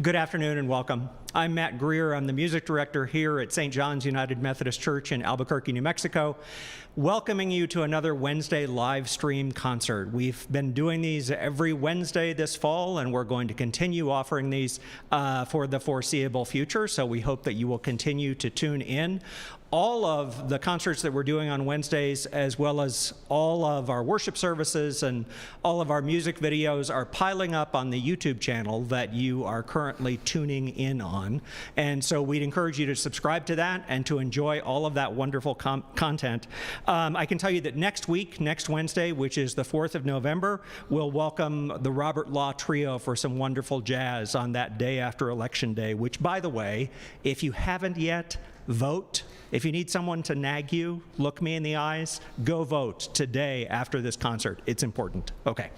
Good afternoon and welcome. I'm Matt Greer. I'm the music director here at St. John's United Methodist Church in Albuquerque, New Mexico, welcoming you to another Wednesday live stream concert. We've been doing these every Wednesday this fall, and we're going to continue offering these for the foreseeable future, so we hope that you will continue to tune in. All of the concerts that we're doing on Wednesdays, as well as all of our worship services and all of our music videos, are piling up on the YouTube channel that you are currently tuning in on. And so we'd encourage you to subscribe to that and to enjoy all of that wonderful content. I can tell you that next week, next Wednesday, which is the 4th of November, we'll welcome the Robert Law Trio for some wonderful jazz on that day after Election Day, which, by the way, if you haven't yet, vote. If you need someone to nag you, look me in the eyes, go vote today after this concert. It's important. Okay.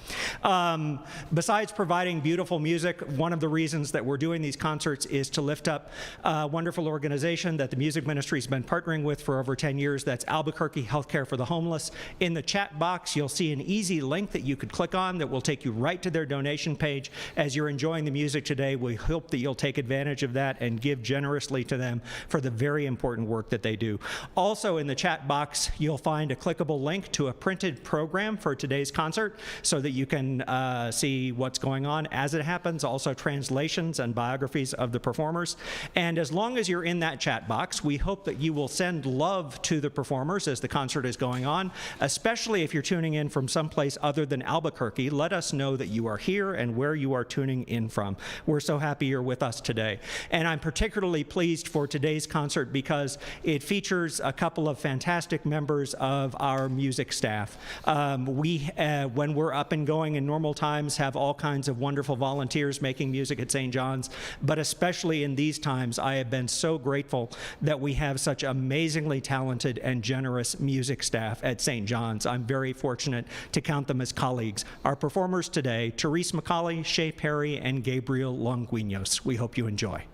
Besides providing beautiful music, one of the reasons that we're doing these concerts is to lift up a wonderful organization that the music ministry's been partnering with for over 10 years. That's Albuquerque Healthcare for the Homeless. In the chat box, you'll see an easy link that you could click on that will take you right to their donation page. As you're enjoying the music today, we hope that you'll take advantage of that and give generously to them for the very important work that they do. Also in the chat box, you'll find a clickable link to a printed program for today's concert so that you can see what's going on as it happens, also translations and biographies of the performers. And as long as you're in that chat box, we hope that you will send love to the performers as the concert is going on, especially if you're tuning in from someplace other than Albuquerque. Let us know that you are here and where you are tuning in from. We're so happy you're with us today. And I'm particularly pleased for today's concert because it features a couple of fantastic members of our music staff. When we're up and going in normal times, have all kinds of wonderful volunteers making music at St. John's, but especially in these times, I have been so grateful that we have such amazingly talented and generous music staff at St. John's. I'm very fortunate to count them as colleagues. Our performers today, Therese Macali, Shea and Gabriel Longuinhos. We hope you enjoy.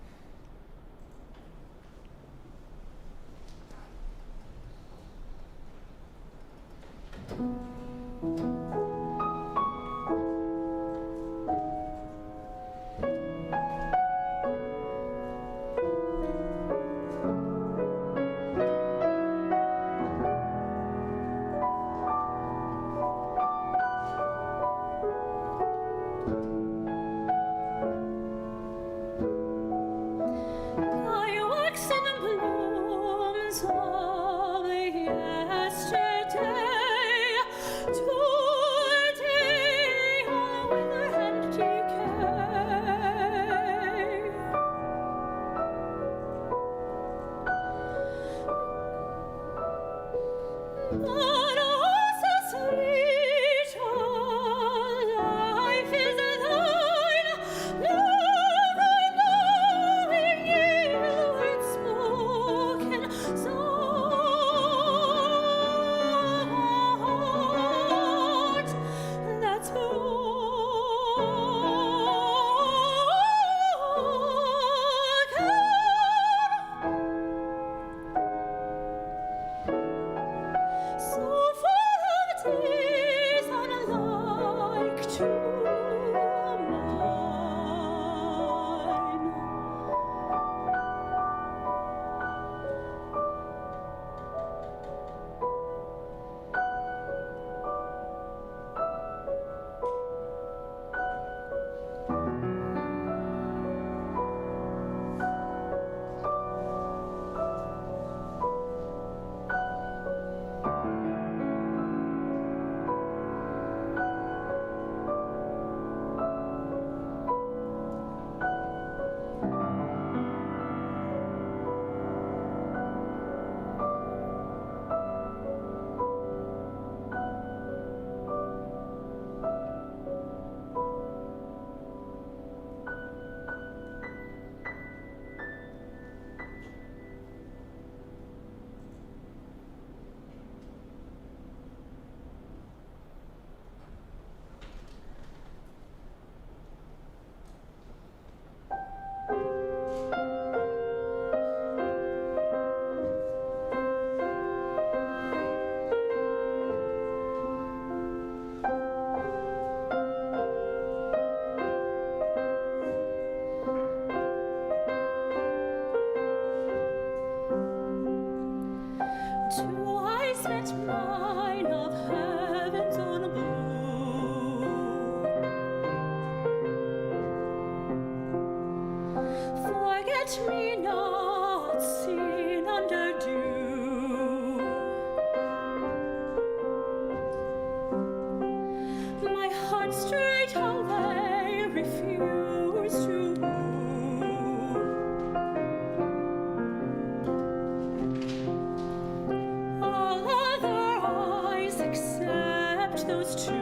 straight away refuse to move. All other eyes except those two.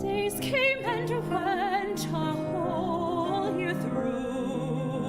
Days came and went a whole year through.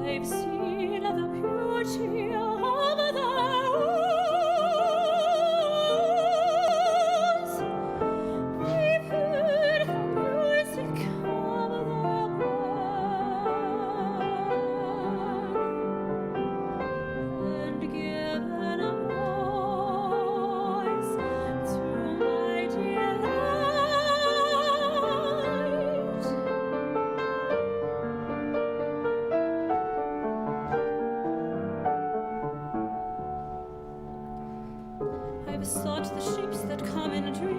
They've seen the beauty of the rose. They've heard the music of the bird and given a voice to my delight. I've sought the shapes that come in dreams.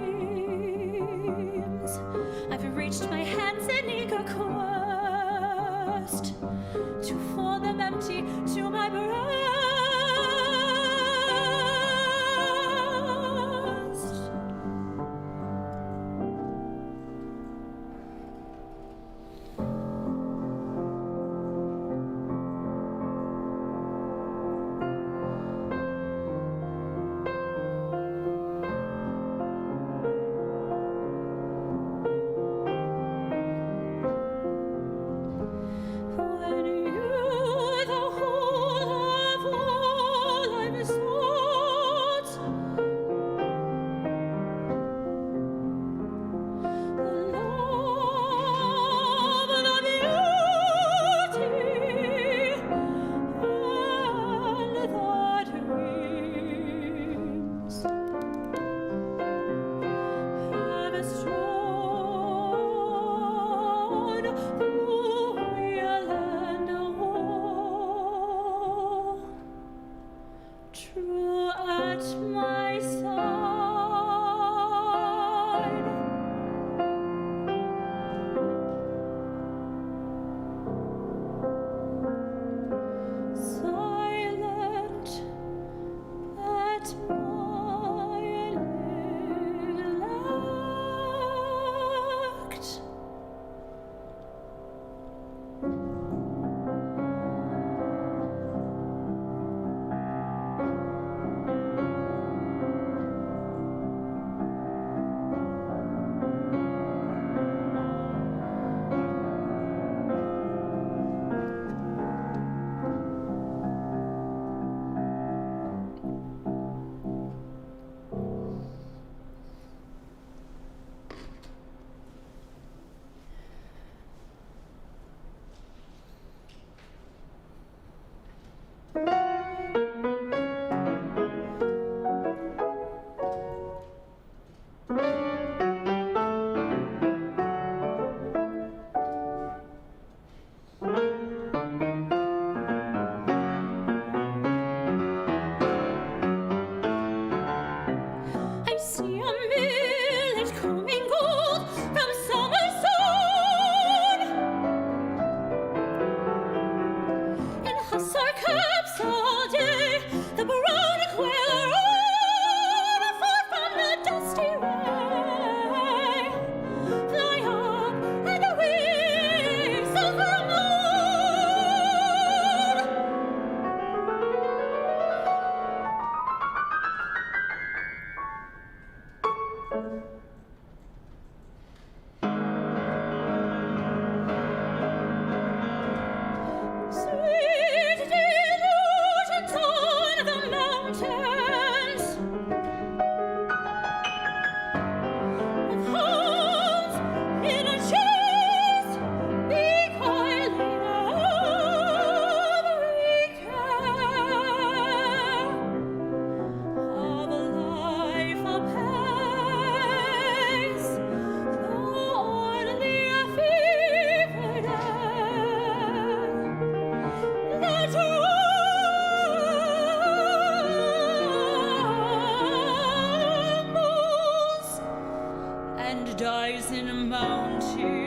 I've reached my hands in eager quest to fold them empty to my breast. When you, the whole of all I've sought, the love, the beauty, and the dreams have strolled through hill and woe, true at my side. Silent at my neglect. I see a millet combing gold from summer sun. In hussar caps all day, the brown quail rode far from the dusty way. Fly up and away, silver moon. Sweet delusions on the mountains, with hounds in a chase, beguiling every care of life apace, though only a fevered air. The trembles and dies in mounting.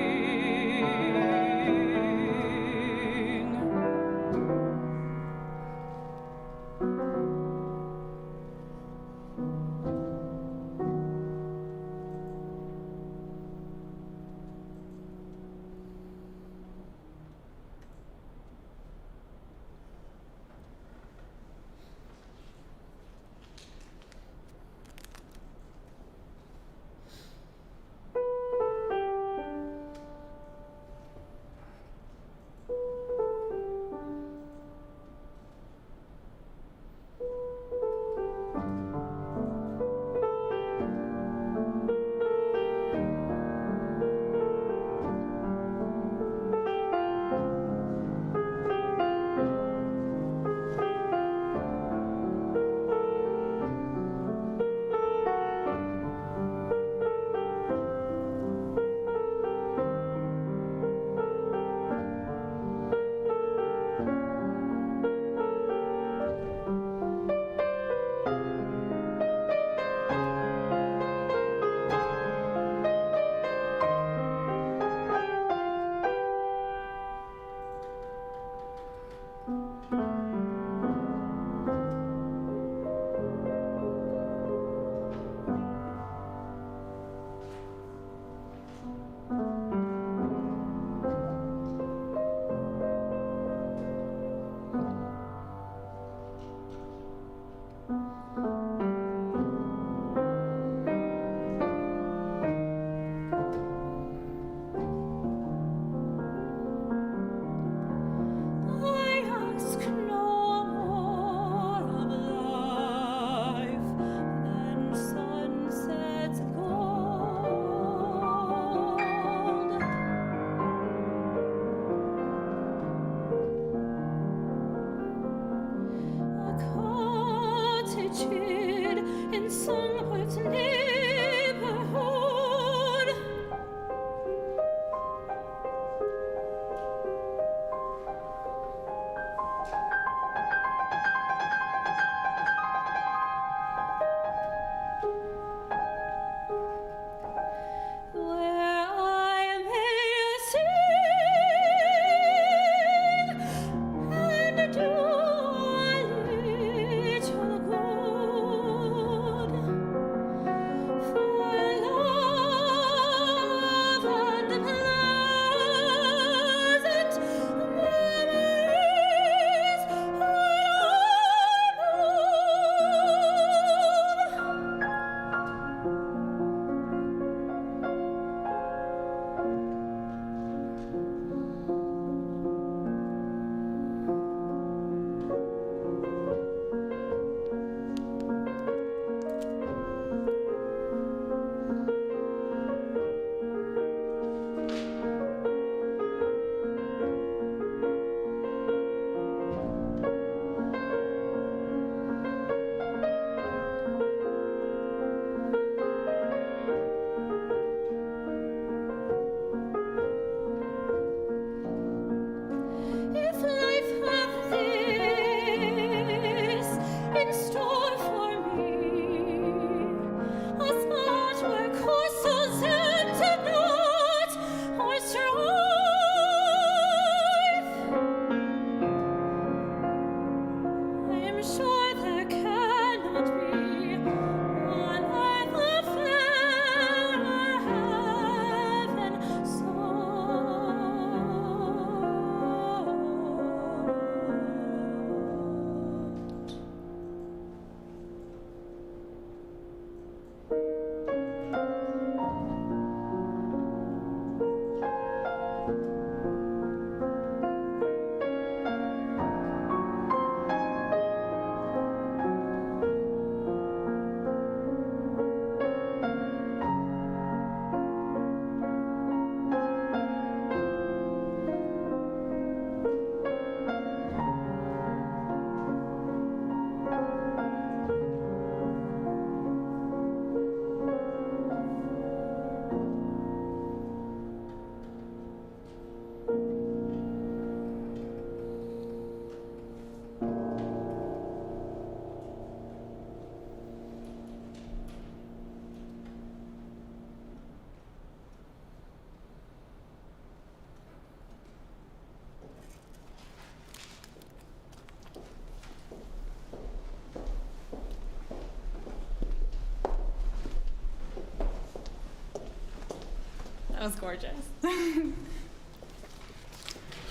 was gorgeous.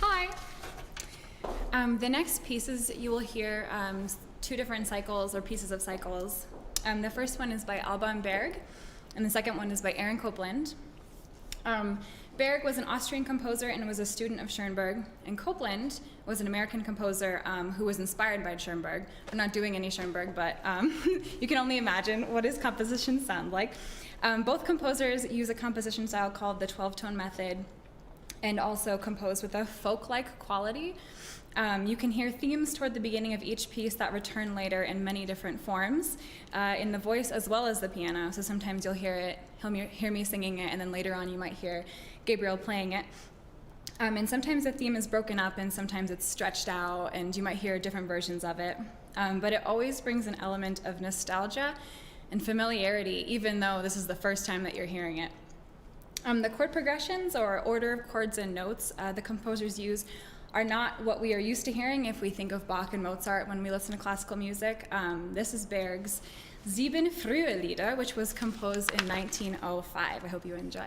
Hi. The next pieces you will hear two different cycles or pieces of cycles. The first one is by Alban Berg, and the second one is by Aaron Copland. Berg was an Austrian composer and was a student of Schoenberg, and Copland was an American composer who was inspired by Schoenberg. We're not doing any Schoenberg, but you can only imagine what his compositions sound like. Both composers use a composition style called the 12-tone method and also compose with a folk-like quality. You can hear themes toward the beginning of each piece that return later in many different forms, in the voice as well as the piano. So sometimes you'll hear me singing it, and then later on you might hear Gabriel playing it. And sometimes the theme is broken up, and sometimes it's stretched out, and you might hear different versions of it. But it always brings an element of nostalgia and familiarity, even though this is the first time that you're hearing it. The chord progressions, or order of chords and notes, the composers use are not what we are used to hearing if we think of Bach and Mozart when we listen to classical music. This is Berg's Sieben frühe Lieder, which was composed in 1905. I hope you enjoy.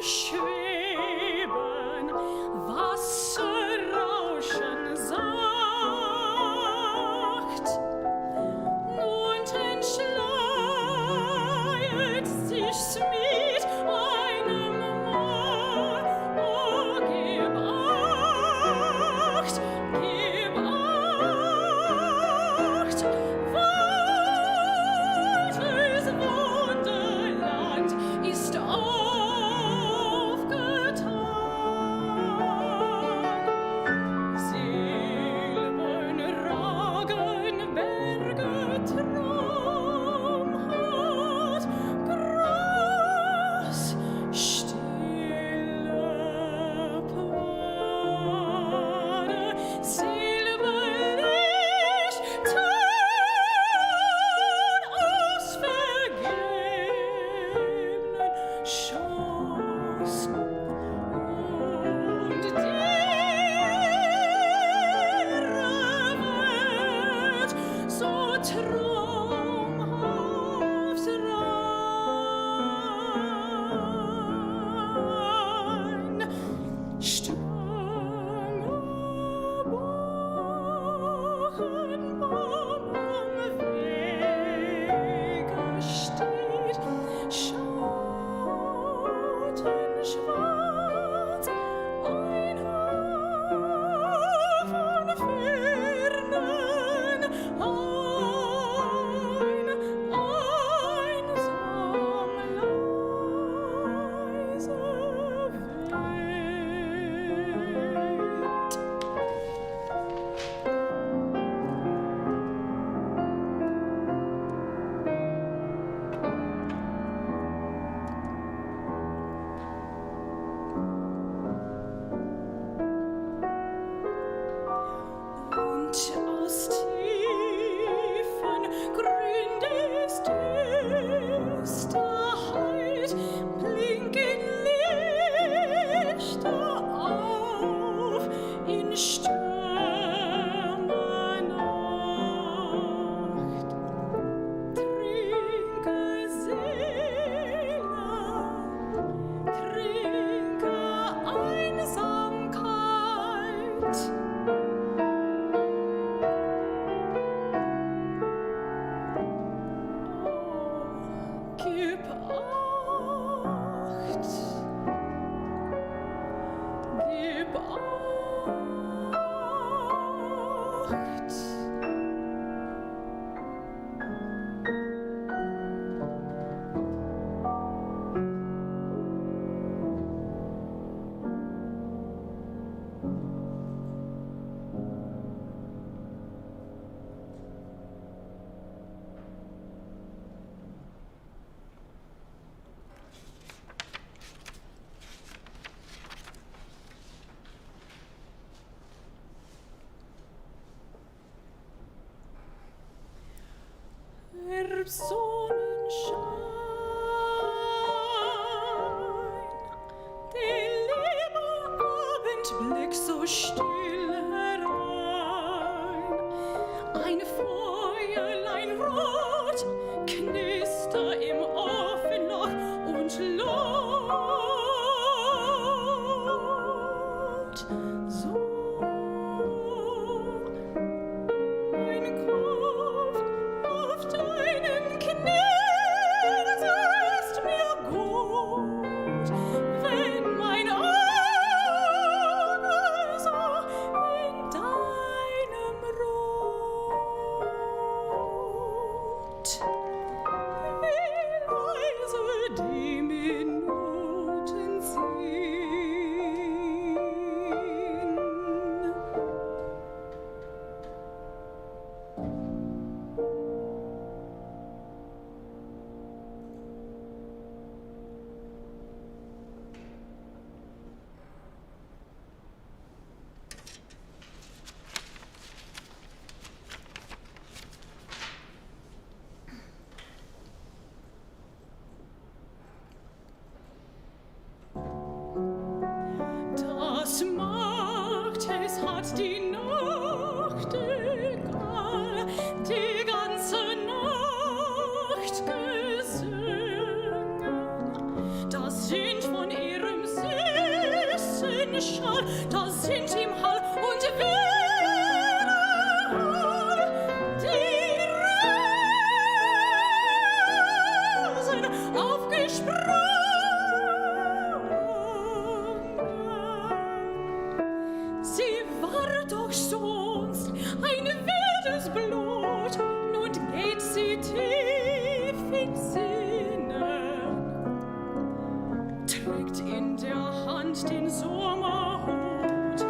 Schweben, Wasserrauschen sang. gelb Sonnenschein. Der liebe Abendblick so still herein. Ein Feuerlein rot knister im Ofen noch und laut. So mein Kopf auf deinen Knien, so ist mir gut, wenn mein Auge so in deinem Rot. Wie leise die Minuten ziehen. Das Markt, es hat die Nachtigall die ganze Nacht gesungen. Das sind von ihrem süßen Schall, das sind im Hall und Widerhall die Rosen aufgesprungen. Sie war doch sonst ein wildes Blut, nun geht sie tief in Sinnen, trägt in der Hand den Sommerhut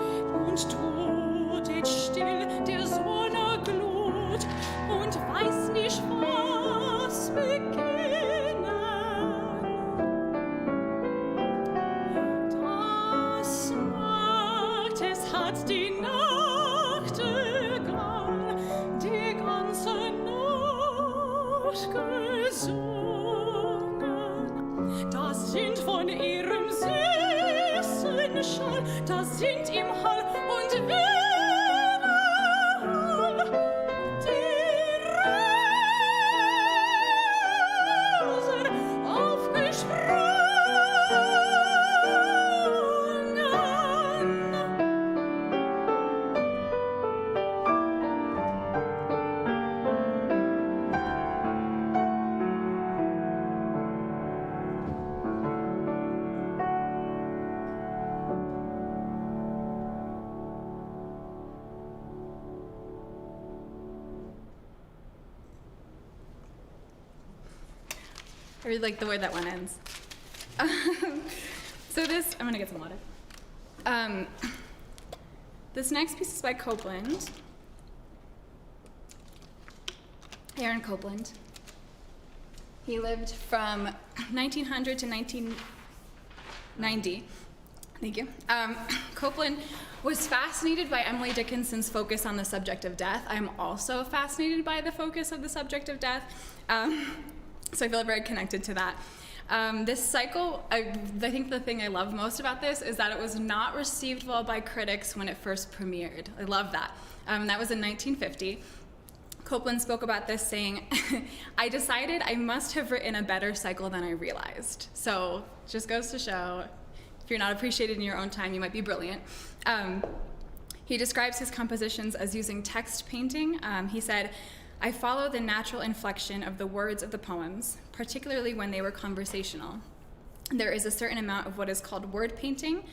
und trotet still der Sonne Glut und weiß nicht, was beginnen. Das Markt, es hat die Nachtigall die ganze Nacht gesungen. Das sind von ihrem süßen Schall, das sind im Hall und Widerhall die Rosen aufgesprungen. I really like the way that one ends. So this, I'm gonna get some water. This next piece is by Copeland, Aaron Copeland. He lived from 1900 to 1990. Thank you. Copeland was fascinated by Emily Dickinson's focus on the subject of death. I'm also fascinated by the focus of the subject of death. So I feel very connected to that. This cycle, I think the thing I love most about this is that it was not received well by critics when it first premiered. I love that. That was in 1950. Copeland spoke about this saying, I decided I must have written a better cycle than I realized. So just goes to show, if you're not appreciated in your own time, you might be brilliant. He describes his compositions as using text painting. He said, I follow the natural inflection of the words of the poems, particularly when they were conversational. There is a certain amount of what is called word painting,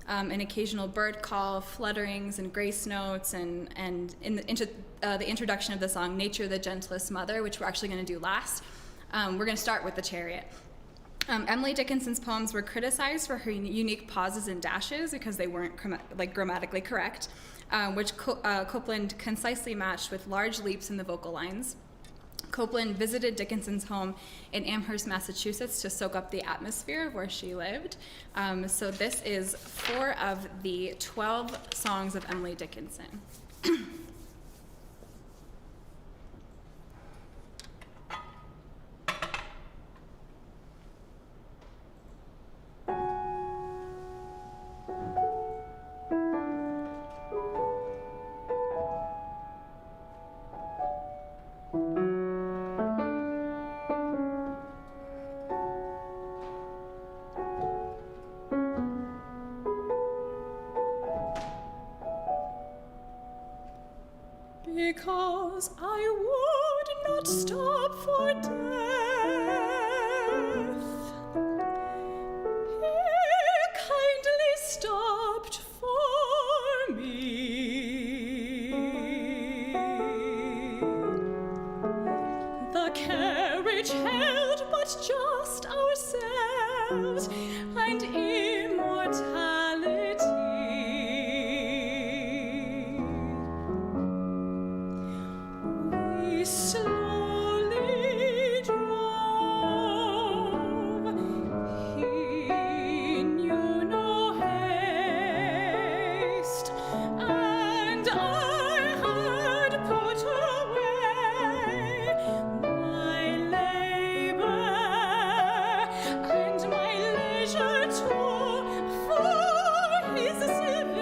an occasional bird call, flutterings, and grace notes, and in the introduction of the song, Nature the Gentlest Mother, which we're actually going to do last. We're going to start with the chariot. Emily Dickinson's poems were criticized for her unique pauses and dashes because they weren't grammatically correct, which Copeland concisely matched with large leaps in the vocal lines. Copeland visited Dickinson's home in Amherst, Massachusetts to soak up the atmosphere of where she lived. So this is 4 of the 12 songs of Emily Dickinson. 'cause I would not stop for death. He kindly stopped for me. The carriage held but just ourselves and immortality. We slowly drove. He knew no haste, and I had put away my labor and my leisure too for his civility.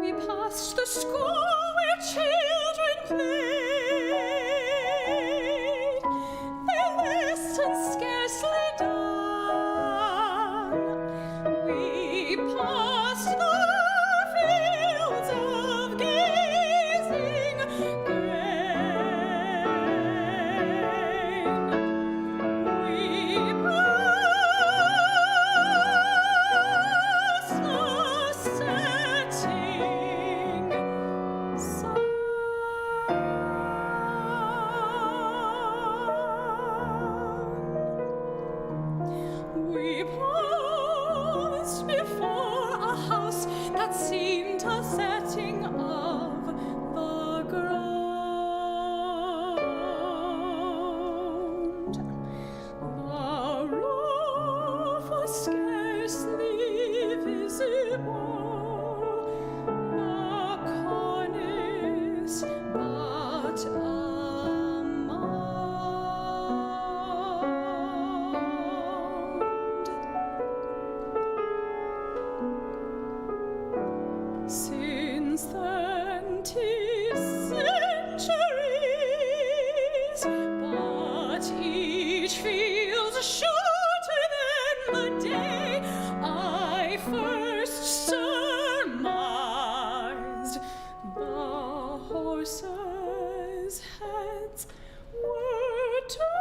We passed the school where children played. Their lessons scarcely done. We passed the fields of gazing grain. We passed the setting sun. We paused before a house that seemed a setting of the ground. The roof was scarcely visible, the cornice but a mound. Since then 'tis centuries, but each feels shorter than the day I first surmised the horses' heads were turned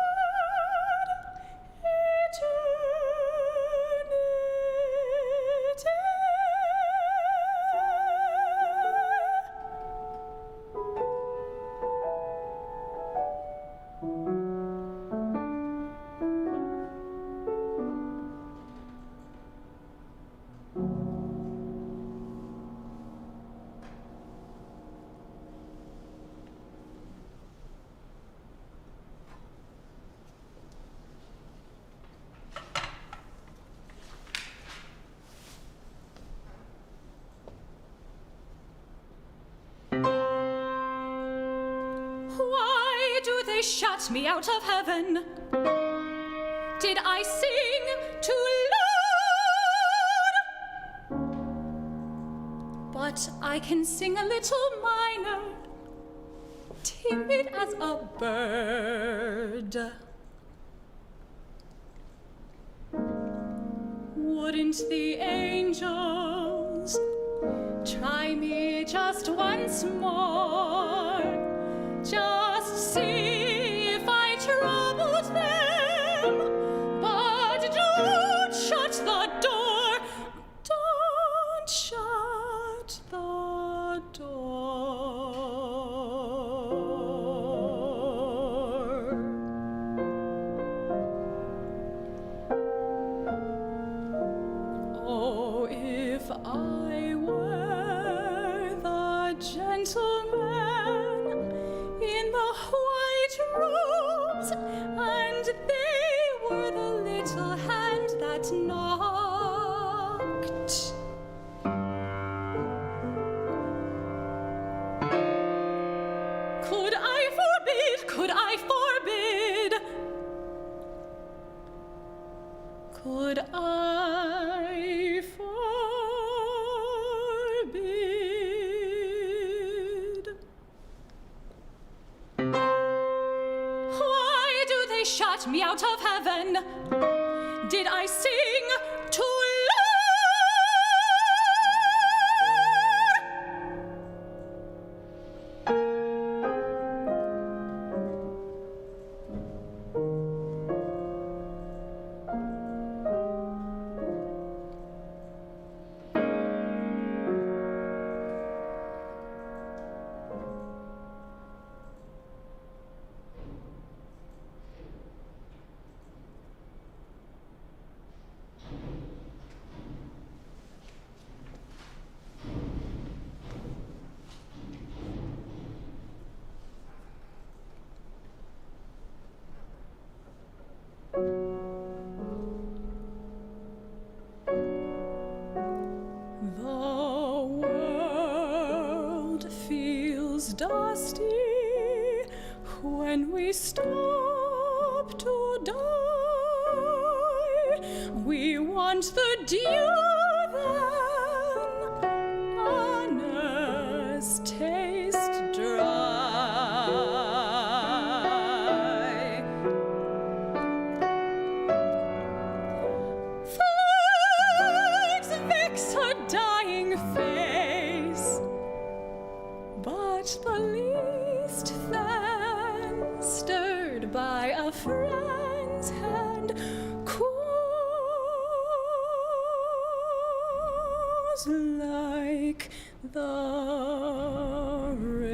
Why do they shut me out of heaven? Did I sing too loud? But I can sing a little minor, timid as a bird. Wouldn't the angels try me just once more? Just see if I troubled them. But don't shut the door. Don't shut the door. Oh, if I were the gentleman in the white robes, and they were the little hand that knocked. Could I forbid? Could I forbid? Could I forbid? Why do brought me out of heaven? Did I sing to dusty when we stop to die? We want the dew then, honest taste dry. Flags fix her dying face, but the least fan stirred by a friend's hand cools like the rain.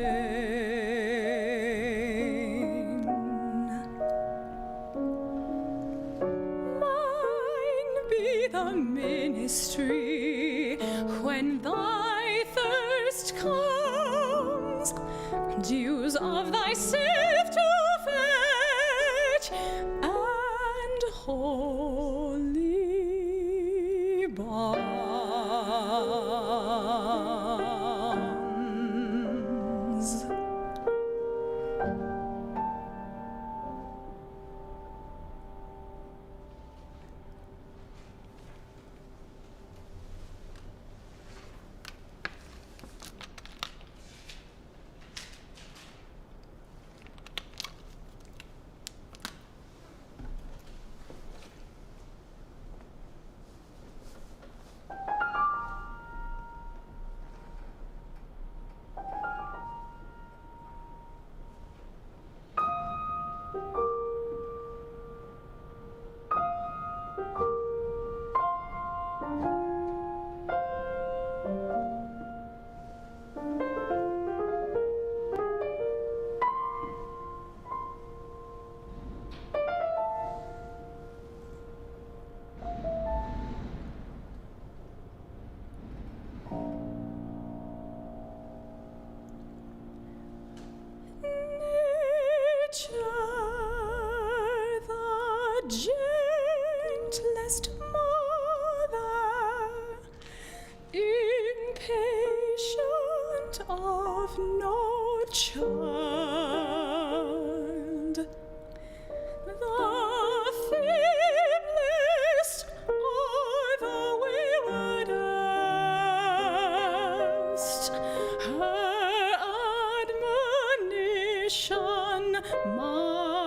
Mine be the ministry when thy thirst comes, dews of thy sieve to fetch, and holy balms. Gentlest mother, impatient of no child, the feeblest or the waywardest, her admonition mild.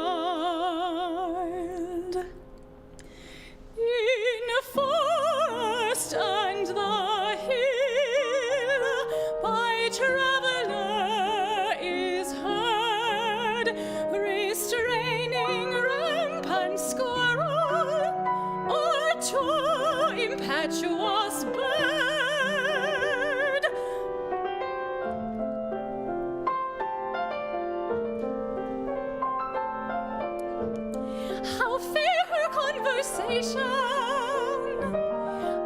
In forest and the hill, by traveller is heard, restraining rampant squirrel or too impetuous bird. How fair her conversation,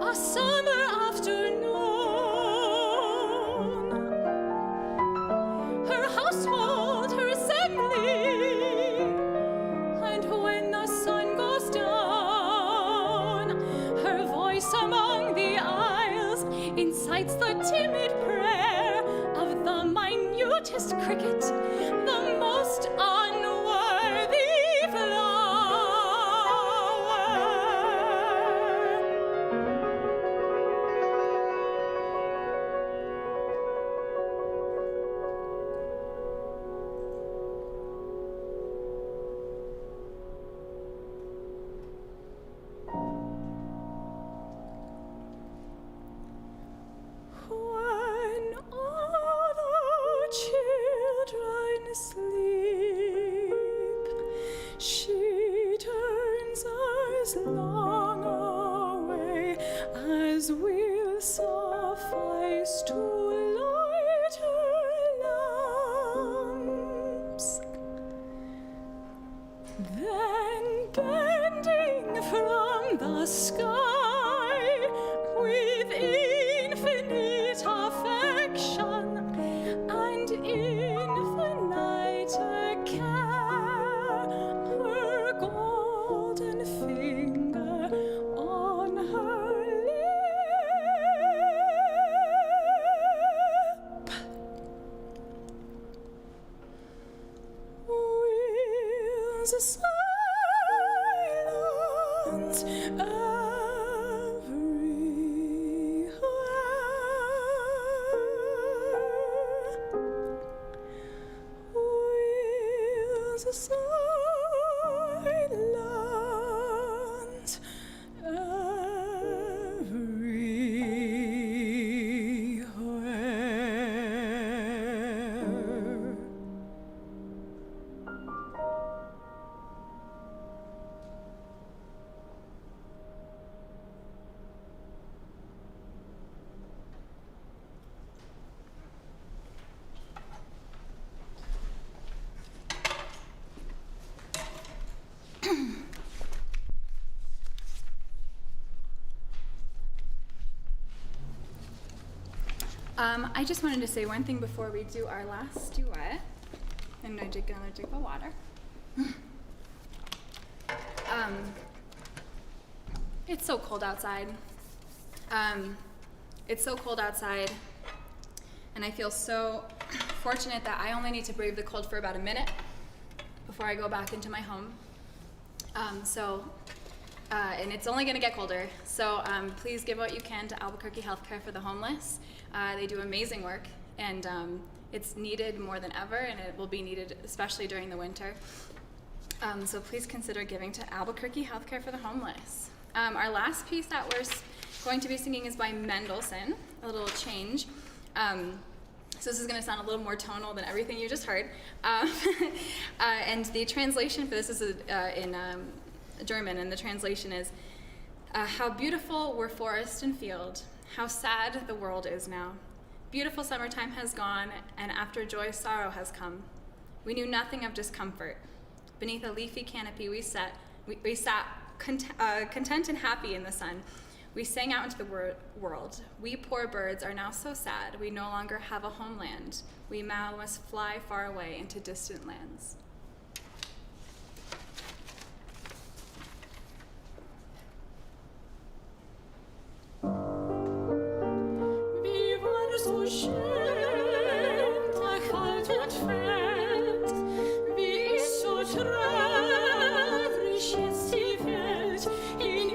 a summer afternoon, her household, her assembly, and when the sun goes down, her voice among the isles incites the timid prayer of the minutest cricket, the most unworthy flower. suffice to light her lamps. Then bending from the sky with infinite affection and infinite care, her golden finger on her lip wills silence everywhere. Wills silence everywhere. I just wanted to say one thing before we do our last duet. And I drink another drink of water. It's so cold outside. It's so cold outside. And I feel so fortunate that I only need to brave the cold for about a minute before I go back into my home. And it's only going to get colder. So please give what you can to Albuquerque Healthcare for the Homeless. They do amazing work, and it's needed more than ever, and it will be needed especially during the winter. So please consider giving to Albuquerque Healthcare for the Homeless. Our last piece that we're going to be singing is by Mendelssohn, a little change. So this is going to sound a little more tonal than everything you just heard. And the translation for this is in German, and the translation is, how beautiful were forest and field, how sad the world is now. Beautiful summertime has gone, and after joy, sorrow has come. We knew nothing of discomfort. Beneath a leafy canopy we sat content and happy in the sun. We sang out into the world. We poor birds are now so sad, we no longer have a homeland. We now must fly far away into distant lands. So schön, der kalt und fällt, wie ist so traurig jetzt die Welt, in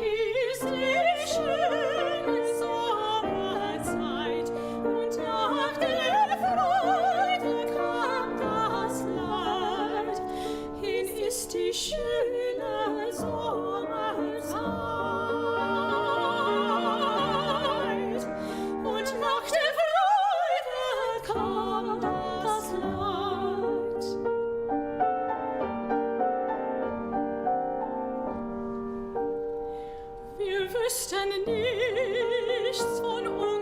ist die schöne Sommerzeit, und nach der Freude kam das Leid, in ist die schöne Sommerzeit, und nach der wüssten nichts von uns.